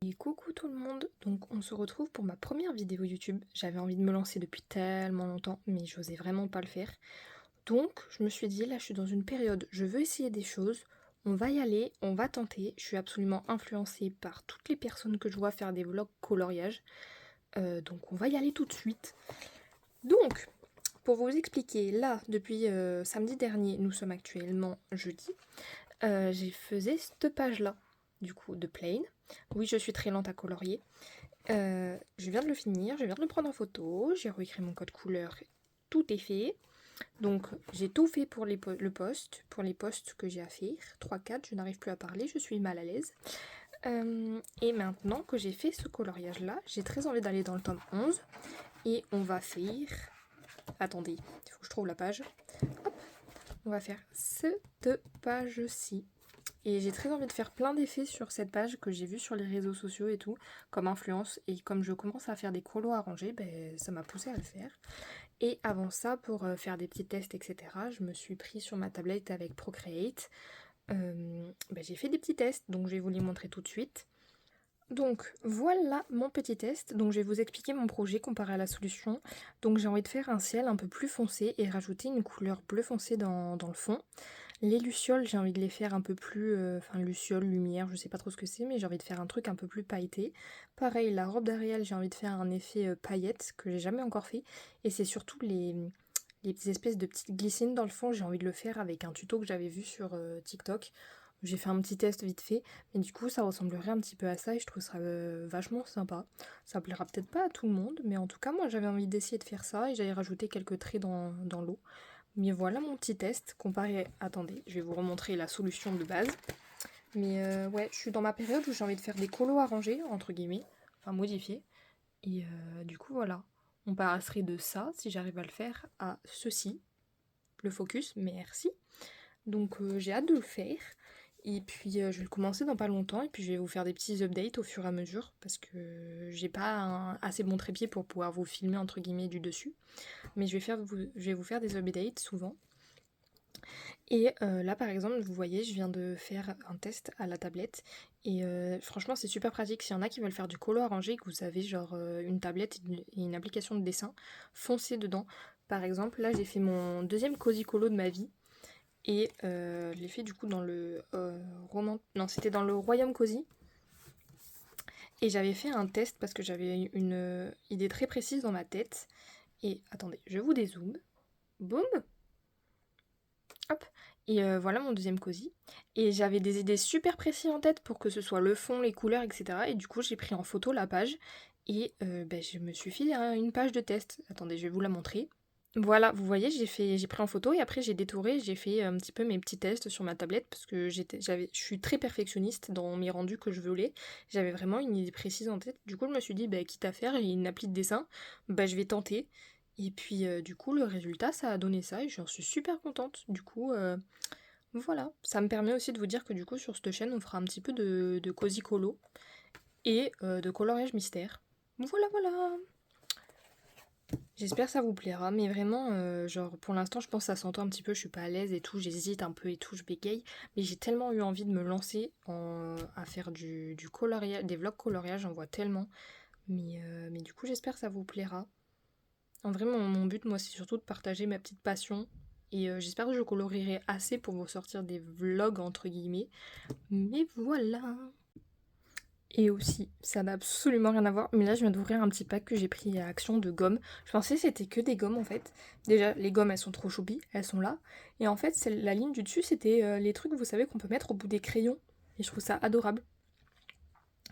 Et coucou tout le monde, donc on se retrouve pour ma première vidéo YouTube. J'avais envie de me lancer depuis tellement longtemps, mais j'osais vraiment pas le faire. Donc je me suis dit, là je suis dans une période, je veux essayer des choses, on va y aller, on va tenter. Je suis absolument influencée par toutes les personnes que je vois faire des vlogs coloriage. Donc on va y aller tout de suite. Donc, pour vous expliquer, là, depuis samedi dernier, nous sommes actuellement jeudi, j'ai faisais cette page-là, du coup, de Plain. Oui, je suis très lente à colorier. Je viens de le finir, je viens de le prendre en photo, j'ai réécrit mon code couleur, tout est fait. Donc j'ai tout fait pour le post, pour les posts que j'ai à faire, 3-4, je n'arrive plus à parler, je suis mal à l'aise. Et maintenant que j'ai fait ce coloriage-là, j'ai très envie d'aller dans le tome 11 et on va faire... Attendez, il faut que je trouve la page. Hop, on va faire cette page-ci. Et j'ai très envie de faire plein d'effets sur cette page que j'ai vue sur les réseaux sociaux et tout, comme influence. Et comme je commence à faire des colos arrangés, ben, ça m'a poussé à le faire. Et avant ça, pour faire des petits tests, etc., je me suis pris sur ma tablette avec Procreate. Ben, j'ai fait des petits tests, donc je vais vous les montrer tout de suite. Donc voilà mon petit test, donc je vais vous expliquer mon projet comparé à la solution. Donc j'ai envie de faire un ciel un peu plus foncé et rajouter une couleur bleu foncé dans le fond. Les lucioles, j'ai envie de les faire un peu plus... Enfin, lucioles, lumière, je sais pas trop ce que c'est, mais j'ai envie de faire un truc un peu plus pailleté. Pareil, la robe d'Ariel, j'ai envie de faire un effet paillette, que j'ai jamais encore fait. Et c'est surtout les petites espèces de petites glycines dans le fond, j'ai envie de le faire avec un tuto que j'avais vu sur TikTok. J'ai fait un petit test vite fait, mais du coup ça ressemblerait un petit peu à ça et je trouve ça vachement sympa. Ça plaira peut-être pas à tout le monde, mais en tout cas moi j'avais envie d'essayer de faire ça et j'allais rajouter quelques traits dans l'eau. Mais voilà mon petit test comparé... Attendez, je vais vous remontrer la solution de base. Mais ouais, je suis dans ma période où j'ai envie de faire des colos arrangés, entre guillemets, enfin modifiés. Et du coup voilà, on passerait de ça, si j'arrive à le faire, à ceci. Le focus, merci. Donc j'ai hâte de le faire. Et puis je vais le commencer dans pas longtemps et puis je vais vous faire des petits updates au fur et à mesure parce que j'ai pas un assez bon trépied pour pouvoir vous filmer entre guillemets du dessus. Mais je vais vous faire des updates souvent. Et là par exemple, vous voyez, je viens de faire un test à la tablette et franchement c'est super pratique. S'il y en a qui veulent faire du colo arrangé, que vous avez genre une tablette et une application de dessin, foncez dedans. Par exemple, là j'ai fait mon deuxième cosy colo de ma vie. Et je l'ai fait du coup dans le roman... Non, c'était dans le Royaume Cosy. Et j'avais fait un test parce que j'avais une idée très précise dans ma tête. Et attendez, je vous dézoome. Boum. Hop. Et voilà mon deuxième cosy. Et j'avais des idées super précises en tête pour que ce soit le fond, les couleurs, etc. Et du coup, j'ai pris en photo la page. Et ben, je me suis fait une page de test. Attendez, je vais vous la montrer. Voilà, vous voyez, j'ai pris en photo et après j'ai détouré, j'ai fait un petit peu mes petits tests sur ma tablette parce que je suis très perfectionniste dans mes rendus que je voulais. J'avais vraiment une idée précise en tête. Du coup, je me suis dit, bah, quitte à faire, j'ai une appli de dessin, bah, je vais tenter. Et puis, du coup, le résultat, ça a donné ça et j'en suis super contente. Du coup, voilà. Ça me permet aussi de vous dire que du coup, sur cette chaîne, on fera un petit peu de cosy colo et de coloriage mystère. Voilà, voilà. J'espère que ça vous plaira, mais vraiment, genre pour l'instant, je pense que ça s'entend un petit peu, je suis pas à l'aise et tout, j'hésite un peu et tout, je bégaye, mais j'ai tellement eu envie de me lancer à faire du coloriage, des vlogs coloriage, j'en vois tellement, mais du coup, j'espère que ça vous plaira. En vrai, mon but, moi, c'est surtout de partager ma petite passion, et j'espère que je colorierai assez pour vous sortir des vlogs, entre guillemets, mais voilà. Et aussi, ça n'a absolument rien à voir, mais là je viens d'ouvrir un petit pack que j'ai pris à Action de gomme. Je pensais que c'était que des gommes en fait. Déjà, les gommes elles sont trop choupies, elles sont là. Et en fait, la ligne du dessus, c'était les trucs, vous savez, qu'on peut mettre au bout des crayons. Et je trouve ça adorable.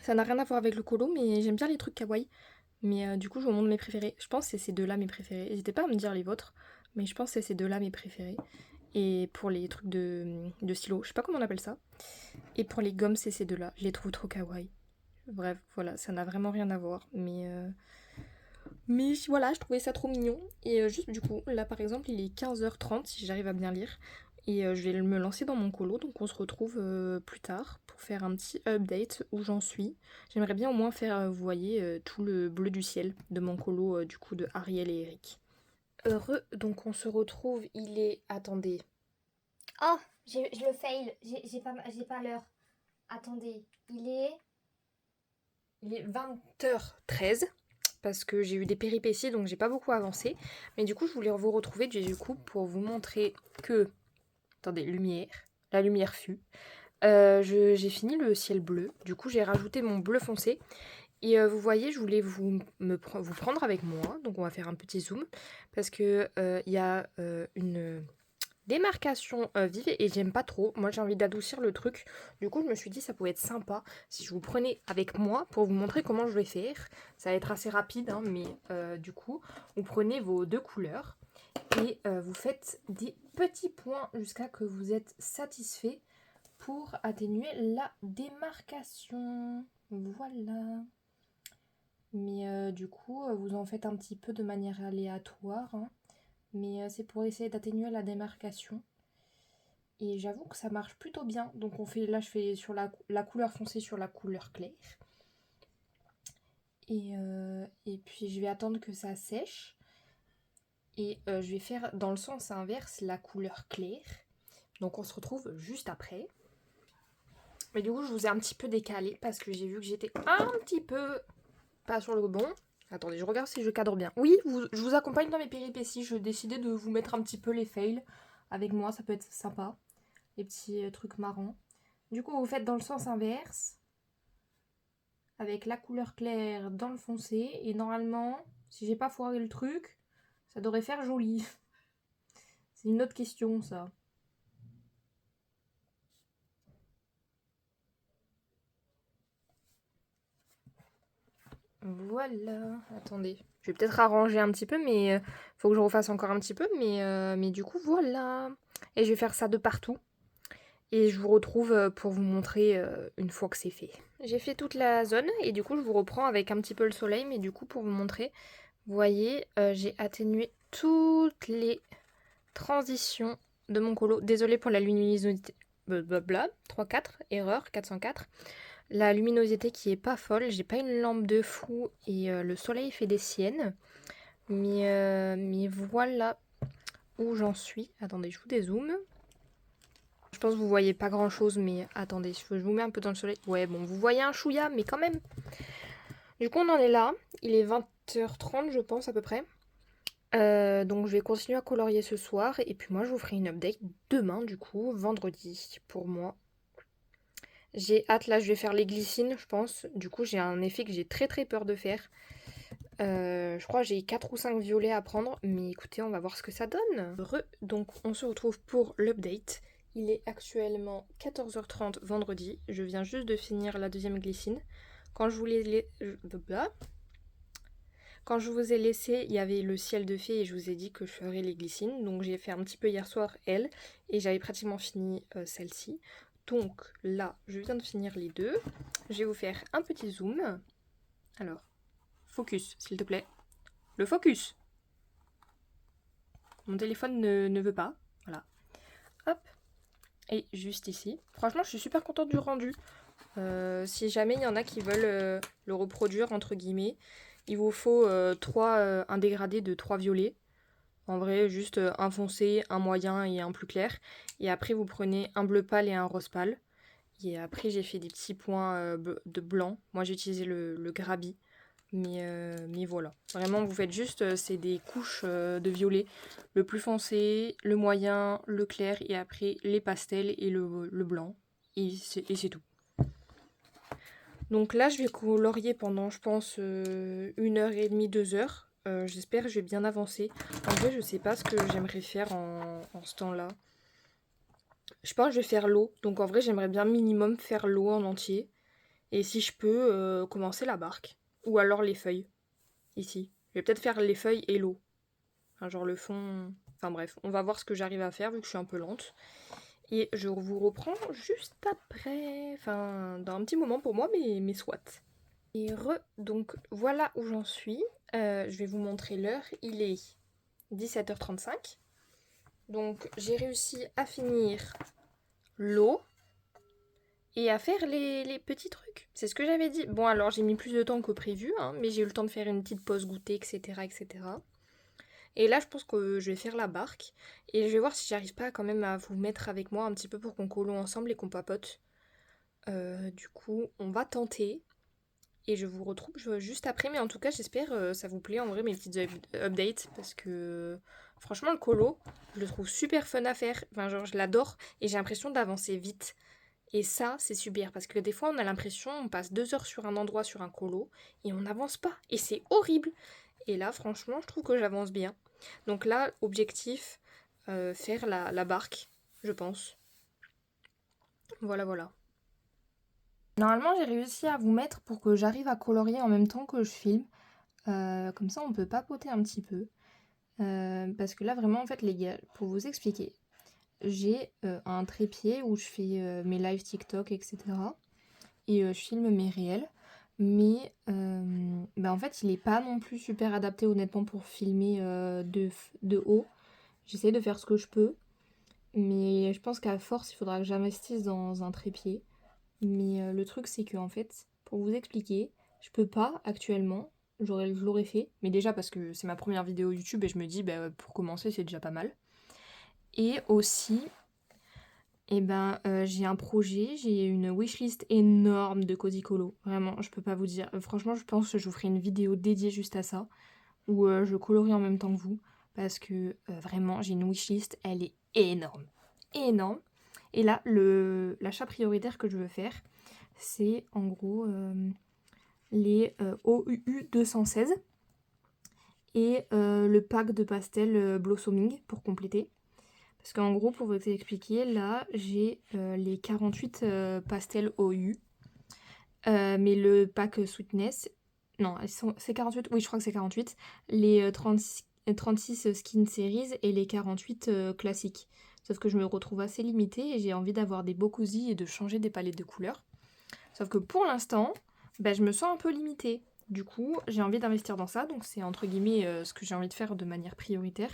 Ça n'a rien à voir avec le colo, mais j'aime bien les trucs kawaii. Mais du coup, je vous montre mes préférés. Je pense que c'est ces deux-là mes préférés. N'hésitez pas à me dire les vôtres, mais je pense que c'est ces deux-là mes préférés. Et pour les trucs de stylo, je sais pas comment on appelle ça. Et pour les gommes, c'est ces deux-là. Je les trouve trop kawaii. Bref, voilà, ça n'a vraiment rien à voir. Mais voilà, je trouvais ça trop mignon. Et juste du coup, là par exemple, il est 15h30 si j'arrive à bien lire. Et je vais me lancer dans mon colo, donc on se retrouve plus tard pour faire un petit update où j'en suis. J'aimerais bien au moins faire, vous voyez, tout le bleu du ciel de mon colo, du coup, de Ariel et Eric. Heureux, donc on se retrouve, il est... Attendez. Oh, je le fail, j'ai pas l'heure. Attendez, il est... Il est 20h13 parce que j'ai eu des péripéties donc j'ai pas beaucoup avancé. Mais du coup, je voulais vous retrouver du coup pour vous montrer que... Attendez, lumière. La lumière fut. J'ai fini le ciel bleu. Du coup, j'ai rajouté mon bleu foncé. Et vous voyez, je voulais vous prendre avec moi. Donc, on va faire un petit zoom. Parce que il y a une démarcation vive et j'aime pas trop. Moi, j'ai envie d'adoucir le truc. Du coup, je me suis dit, ça pouvait être sympa si je vous prenais avec moi pour vous montrer comment je vais faire. Ça va être assez rapide, hein, mais du coup, vous prenez vos deux couleurs et vous faites des petits points jusqu'à que vous êtes satisfait pour atténuer la démarcation. Voilà. Mais du coup, vous en faites un petit peu de manière aléatoire, hein. Mais c'est pour essayer d'atténuer la démarcation. Et j'avoue que ça marche plutôt bien. Donc on fait, là je fais sur la couleur foncée sur la couleur claire. Et puis je vais attendre que ça sèche. Et je vais faire dans le sens inverse la couleur claire. Donc on se retrouve juste après. Mais du coup je vous ai un petit peu décalé parce que j'ai vu que j'étais un petit peu pas sur le bon. Attendez, je regarde si je cadre bien. Oui, je vous accompagne dans mes péripéties. Je décidais de vous mettre un petit peu les fails avec moi. Ça peut être sympa. Les petits trucs marrants. Du coup, vous faites dans le sens inverse. Avec la couleur claire dans le foncé. Et normalement, si j'ai pas foiré le truc, ça devrait faire joli. C'est une autre question, ça. Voilà. Attendez. Je vais peut-être arranger un petit peu, mais faut que je refasse encore un petit peu. Mais du coup, voilà. Et je vais faire ça de partout. Et je vous retrouve pour vous montrer une fois que c'est fait. J'ai fait toute la zone et du coup je vous reprends avec un petit peu le soleil, mais du coup pour vous montrer, vous voyez, j'ai atténué toutes les transitions de mon colo. Désolée pour la luminosité, blablabla, 3-4, erreur, 404. La luminosité qui est pas folle, j'ai pas une lampe de fou et le soleil fait des siennes. Mais voilà où j'en suis. Attendez, je vous dézoome. Je pense que vous voyez pas grand chose, mais attendez, je vous mets un peu dans le soleil. Ouais, bon, vous voyez un chouïa, mais quand même. Du coup, on en est là. Il est 20h30, je pense, à peu près. Donc, je vais continuer à colorier ce soir. Et puis, moi, je vous ferai une update demain, du coup, vendredi, pour moi. J'ai hâte, là, je vais faire les glycines, je pense. Du coup, j'ai un effet que j'ai très très peur de faire. Je crois que j'ai 4 ou 5 violets à prendre. Mais écoutez, on va voir ce que ça donne. Donc, on se retrouve pour l'update. Il est actuellement 14h30 vendredi. Je viens juste de finir la deuxième glycine. Quand je vous ai laissé, il y avait le ciel de fée et je vous ai dit que je ferais les glycines. Donc j'ai fait un petit peu hier soir elle et j'avais pratiquement fini celle-ci. Donc là, je viens de finir les deux. Je vais vous faire un petit zoom. Alors, focus, s'il te plaît. Le focus. Mon téléphone ne veut pas. Voilà. Hop. Et juste ici. Franchement, je suis super contente du rendu. Si jamais il y en a qui veulent le reproduire, entre guillemets, il vous faut un dégradé de 3 violets. En vrai, juste un foncé, un moyen et un plus clair. Et après, vous prenez un bleu pâle et un rose pâle. Et après, j'ai fait des petits points de blanc. Moi, j'ai utilisé le Grabi. Mais voilà. Vraiment, vous faites juste, c'est des couches de violet. Le plus foncé, le moyen, le clair. Et après, les pastels et le blanc. Et c'est tout. Donc là, je vais colorier pendant, je pense, 1h30, 2 heures. J'espère que je vais bien avancer. En vrai, je sais pas ce que j'aimerais faire en ce temps-là. Je pense que je vais faire l'eau. Donc en vrai, j'aimerais bien minimum faire l'eau en entier. Et si je peux, commencer la barque. Ou alors les feuilles. Ici. Je vais peut-être faire les feuilles et l'eau. Enfin, genre le fond... Enfin bref, on va voir ce que j'arrive à faire vu que je suis un peu lente. Et je vous reprends juste après. Enfin, dans un petit moment pour moi, mais soit. Donc voilà où j'en suis. Je vais vous montrer l'heure. Il est 17h35. Donc j'ai réussi à finir l'eau et à faire les petits trucs. C'est ce que j'avais dit. Bon alors j'ai mis plus de temps que prévu, hein, mais j'ai eu le temps de faire une petite pause goûter, etc., etc. Et là je pense que je vais faire la barque. Et je vais voir si j'arrive pas quand même à vous mettre avec moi un petit peu pour qu'on colle ensemble et qu'on papote. Du coup on va tenter. Et je vous retrouve juste après, mais en tout cas j'espère ça vous plaît en vrai mes petites updates parce que franchement le colo, je le trouve super fun à faire, enfin genre je l'adore et j'ai l'impression d'avancer vite. Et ça c'est super parce que des fois on a l'impression on passe 2 heures sur un endroit sur un colo et on n'avance pas et c'est horrible. Et là franchement je trouve que j'avance bien. Donc là objectif faire la barque je pense. Voilà voilà. Normalement, j'ai réussi à vous mettre pour que j'arrive à colorier en même temps que je filme. Comme ça, on peut papoter un petit peu. Parce que là, vraiment, en fait, les gars, pour vous expliquer, j'ai un trépied où je fais mes lives TikTok, etc. Et je filme mes réels. Mais bah, en fait, il est pas non plus super adapté, honnêtement, pour filmer de haut. J'essaie de faire ce que je peux. Mais je pense qu'à force, il faudra que j'investisse dans un trépied. Mais le truc, c'est que en fait, pour vous expliquer, je peux pas actuellement. Je l'aurais fait, mais déjà parce que c'est ma première vidéo YouTube et je me dis, bah, pour commencer, c'est déjà pas mal. Et aussi, eh ben, j'ai un projet, j'ai une wishlist énorme de Cozy Colo. Vraiment, je peux pas vous dire. Franchement, je pense que je vous ferai une vidéo dédiée juste à ça, où je colorie en même temps que vous, parce que vraiment, j'ai une wishlist, elle est énorme. Énorme. Et là, l'achat prioritaire que je veux faire, c'est en gros les OUU 216 et le pack de pastels Blossoming pour compléter. Parce qu'en gros, pour vous expliquer, là j'ai les 48 pastels OU, mais le pack Sweetness, non, c'est 48, oui, je crois que c'est 48, les 36 Skin Series et les 48 classiques. Sauf que je me retrouve assez limitée et j'ai envie d'avoir des beaux cosy et de changer des palettes de couleurs. Sauf que pour l'instant, bah, je me sens un peu limitée. Du coup, j'ai envie d'investir dans ça, donc c'est entre guillemets ce que j'ai envie de faire de manière prioritaire,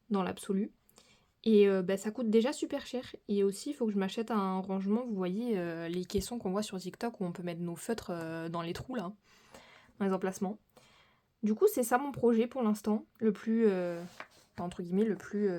dans l'absolu. Et bah, ça coûte déjà super cher. Et aussi, il faut que je m'achète un rangement, vous voyez, les caissons qu'on voit sur TikTok où on peut mettre nos feutres dans les trous, là, dans les emplacements. Du coup, c'est ça mon projet pour l'instant, le plus, entre guillemets, le plus...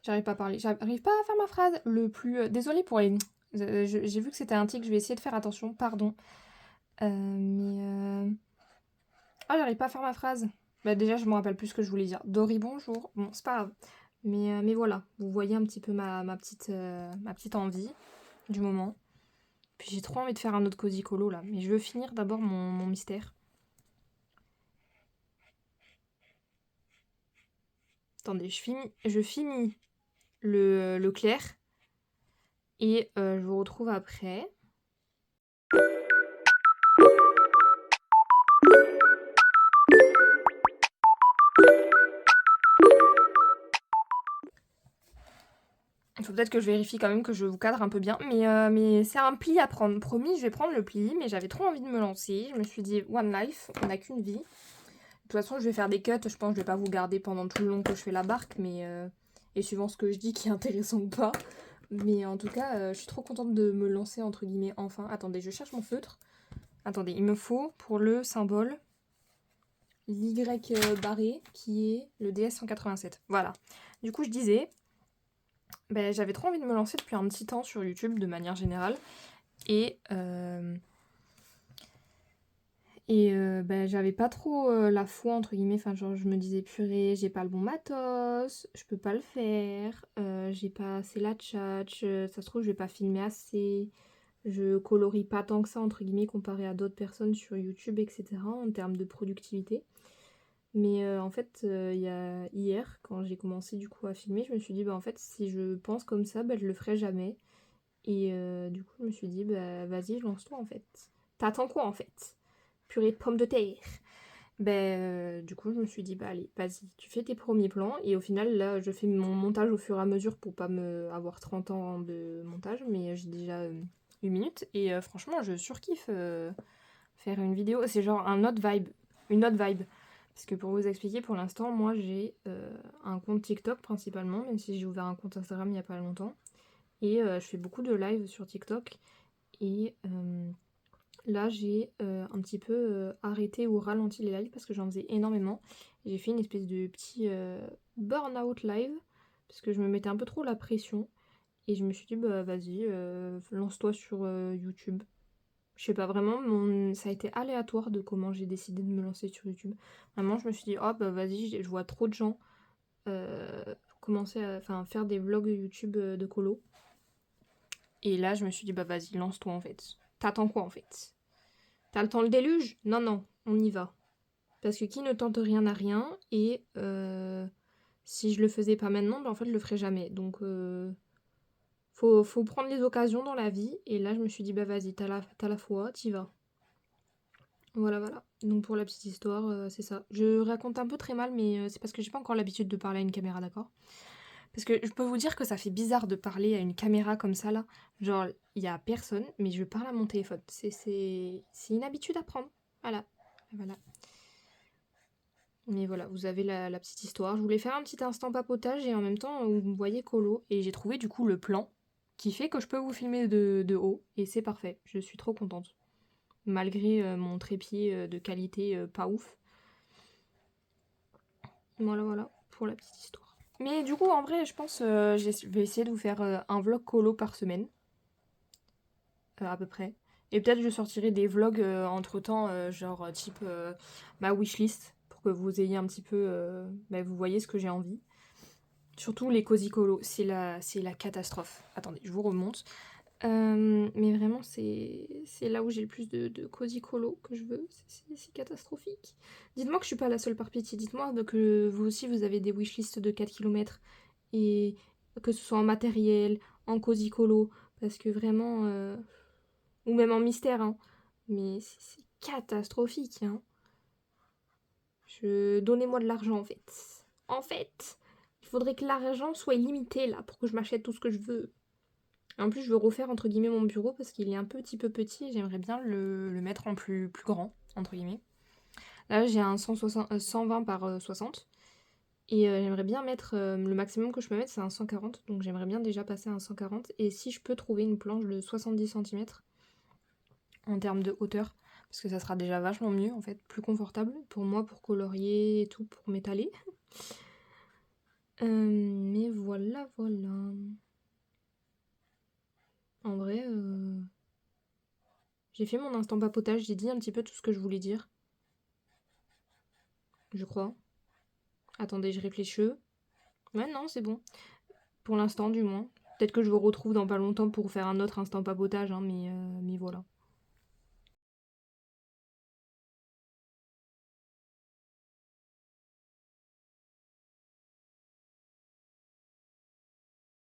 J'arrive pas à parler, j'arrive pas à faire ma phrase, le plus... désolée pour les... J'ai vu que c'était un tic, je vais essayer de faire attention, pardon. Ah, j'arrive pas à faire ma phrase. Bah déjà, je me rappelle plus ce que je voulais dire. Dory, bonjour. Bon, c'est pas grave. Mais voilà, vous voyez un petit peu ma petite envie du moment. Puis j'ai trop envie de faire un autre Cozy Colo là. Mais je veux finir d'abord mon mystère. Attendez, je finis le clair. Et je vous retrouve après. Il faut peut-être que je vérifie quand même que je vous cadre un peu bien. Mais c'est un pli à prendre. Promis, je vais prendre le pli. Mais j'avais trop envie de me lancer. Je me suis dit, one life, on n'a qu'une vie. De toute façon, je vais faire des cuts. Je pense que je vais pas vous garder pendant tout le long que je fais la barque. Et suivant ce que je dis qui est intéressant ou pas. Mais en tout cas, je suis trop contente de me lancer, entre guillemets, enfin. Attendez, je cherche mon feutre. Attendez, il me faut pour le symbole l'Y barré qui est le DS187. Voilà. Du coup, je disais... Ben, j'avais trop envie de me lancer depuis un petit temps sur YouTube de manière générale. Et ben, j'avais pas trop la foi, entre guillemets. Enfin, genre, je me disais, purée, j'ai pas le bon matos, je peux pas le faire, j'ai pas assez la tchatch, ça se trouve, je vais pas filmer assez, je colorie pas tant que ça, entre guillemets, comparé à d'autres personnes sur YouTube, etc., en termes de productivité. Mais en fait, hier, quand j'ai commencé du coup à filmer, je me suis dit, bah en fait, si je pense comme ça, bah, je le ferai jamais. Et du coup, je me suis dit, bah vas-y, lance-toi en fait. T'attends quoi en fait? Purée de pommes de terre. Du coup, je me suis dit, bah allez, vas-y, tu fais tes premiers plans. Et au final, là, je fais mon montage au fur et à mesure pour pas avoir 30 ans de montage. Mais j'ai déjà 8 minutes. Et franchement, je surkiffe faire une vidéo. C'est genre une autre vibe. Parce que pour vous expliquer, pour l'instant, moi j'ai un compte TikTok principalement, même si j'ai ouvert un compte Instagram il n'y a pas longtemps. Et je fais beaucoup de live sur TikTok. Et là, j'ai un petit peu arrêté ou ralenti les lives parce que j'en faisais énormément. J'ai fait une espèce de petit burn-out live parce que je me mettais un peu trop la pression. Et je me suis dit, bah vas-y, lance-toi sur YouTube. Je sais pas, vraiment, ça a été aléatoire de comment j'ai décidé de me lancer sur YouTube. Vraiment, je me suis dit: «Oh bah vas-y, je vois trop de gens, commencer à enfin faire des vlogs YouTube, de colo». Et là, je me suis dit: «Bah vas-y, lance-toi en fait. T'attends quoi en fait? T'as le temps le déluge? Non, non, on y va». Parce que qui ne tente rien n'a rien et si je le faisais pas maintenant, bah en fait je le ferais jamais. Donc faut prendre les occasions dans la vie et là je me suis dit: «Bah vas-y, t'as la foi, t'y vas». Voilà, voilà. Donc pour la petite histoire, c'est ça. Je raconte un peu très mal, mais c'est parce que j'ai pas encore l'habitude de parler à une caméra, d'accord? Parce que je peux vous dire que ça fait bizarre de parler à une caméra comme ça là. Genre, il y a personne, mais je parle à mon téléphone. C'est une habitude à prendre. Voilà. Voilà. Mais voilà, vous avez la petite histoire. Je voulais faire un petit instant papotage et en même temps, vous me voyez colo. Et j'ai trouvé du coup le plan qui fait que je peux vous filmer de haut. Et c'est parfait. Je suis trop contente. Malgré mon trépied de qualité pas ouf. Voilà, voilà, pour la petite histoire. Mais du coup, en vrai, je pense je vais essayer de vous faire un vlog colo par semaine. À peu près. Et peut-être je sortirai des vlogs entre-temps, genre type ma wishlist, pour que vous ayez un petit peu... bah, vous voyez ce que j'ai envie. Surtout les cozy colo, c'est la catastrophe. Attendez, je vous remonte. Mais vraiment, c'est là où j'ai le plus de cozy colo que je veux. C'est catastrophique. Dites-moi que je suis pas la seule par pitié. Dites-moi que vous aussi, vous avez des wishlists de 4 kilomètres. Et que ce soit en matériel, en cozy colo. Parce que vraiment... ou même en mystère, hein. Mais c'est catastrophique, hein. Donnez-moi de l'argent, en fait. En fait, il faudrait que l'argent soit illimité, là, pour que je m'achète tout ce que je veux. En plus, je veux refaire, entre guillemets, mon bureau, parce qu'il est un petit peu petit, et j'aimerais bien le mettre en plus grand, entre guillemets. Là, j'ai un 120 par 60. Et j'aimerais bien mettre, le maximum que je peux mettre, c'est un 140. Donc j'aimerais bien déjà passer à un 140. Et si je peux trouver une planche de 70 centimètres en termes de hauteur, parce que ça sera déjà vachement mieux en fait, plus confortable pour moi, pour colorier et tout, pour m'étaler. Mais voilà, voilà. En vrai, j'ai fait mon instant papotage, j'ai dit un petit peu tout ce que je voulais dire, je crois. Attendez, je réfléchis. Ouais, non, c'est bon. Pour l'instant, du moins. Peut-être que je vous retrouve dans pas longtemps pour faire un autre instant papotage, hein, mais voilà.